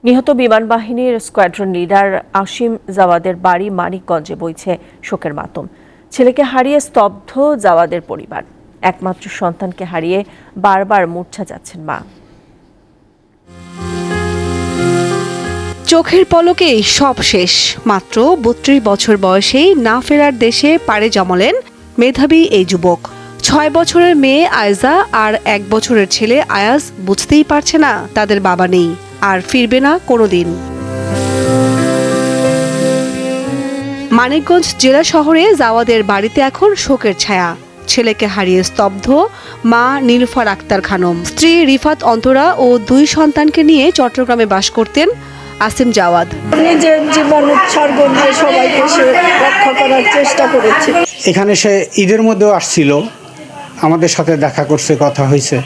নিহত বিমান বাহিনীর স্কোয়াড্রন লিডার আসিম জাওয়াদের বাড়ি মানিকগঞ্জে বইছে শোকের মাতম। ছেলেকে হারিয়ে স্তব্ধ জাওয়াদের পরিবার। একমাত্র সন্তানকে হারিয়ে বারবার মূর্ছা যাচ্ছেন মা। চোখের পলকেই সব শেষ। মাত্র ৩২ বছর বয়সেই না ফেরার দেশে পাড়ি জমালেন মেধাবী এই যুবক। ৬ বছরের মেয়ে আয়েজা আর ১ বছরের ছেলে আয়াজ বুঝতেই পারছে না তাদের বাবা নেই, আর ফিরবে না কোনোদিন। মানিকগঞ্জ জেলা শহরে জাওয়াদের বাড়িতে এখন শোকের ছায়া। ছেলেকে হারিয়ে স্তব্ধ মা নীলুফার আক্তার খানম। স্ত্রী রিফাত অন্তরা ও ২ সন্তানকে নিয়ে চট্টগ্রামে বাস করতেন আসিম জাওয়াদ। নিজের জীবন উৎসর্গ দিয়ে সবাইকে সে রক্ষা করার চেষ্টা করেছে। এখানে সে ঈদের মধ্যেও আসছিল, আমাদের সাথে দেখা করছে, কথা হয়েছে,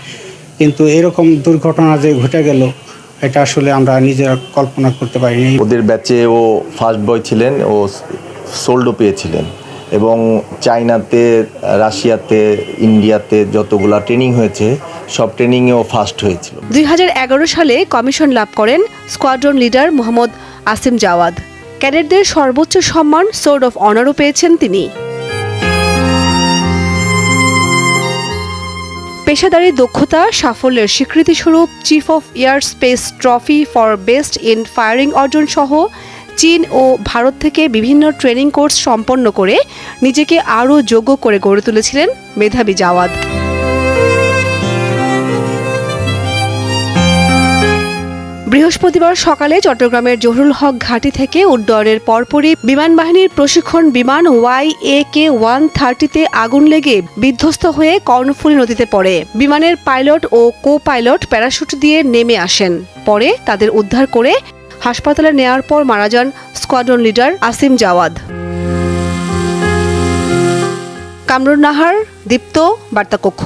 কিন্তু এরকম দুর্ঘটনা যে ঘটে গেল এটা আসলে আমরা নিজেরা কল্পনা করতে পারিনি। ওদের ব্যাচে ও ফার্স্ট বয় ছিলেন, ও সোল্ডও পেয়েছিলেন এবং চায়নাতে, রাশিয়াতে, ইন্ডিয়াতে যতগুলা ট্রেনিং হয়েছে সব ট্রেনিংয়েও ফার্স্ট হয়েছিল। ২০১১ সালে কমিশন লাভ করেন স্কোয়াড্রন লিডার মোহাম্মদ আসিম জাওয়াদ। ক্যাডেটদের সর্বোচ্চ সম্মান সোর্ড অফ অনারও পেয়েছেন তিনি। পেশাদারি দক্ষতা সাফল্যের স্বীকৃতিস্বরূপ chief of air space trophy for best in firing অর্জন সহ চীন ও ভারত থেকে বিভিন্ন ট্রেনিং কোর্স সম্পন্ন করে নিজেকে আরও যোগ্য করে গড়ে তুলেছিলেন মেধাবী জাওয়াদ। বৃহস্পতিবার সকালে চট্টগ্রামের জহুরুল হক ঘাঁটি থেকে উড্ডয়নের পরপরই বিমান বাহিনীর প্রশিক্ষণ বিমান YAK-130-তে আগুন লেগে বিধ্বস্ত হয়ে কর্ণফুলী নদীতে পড়ে। বিমানের পাইলট ও কো পাইলট প্যারাশুট দিয়ে নেমে আসেন। পরে তাদের উদ্ধার করে হাসপাতালে নেওয়ার পর মারা যান স্কোয়াড্রন লিডার আসিম জাওয়াদ। কামরুন নাহার, দীপ্ত, বার্তা কক্ষ।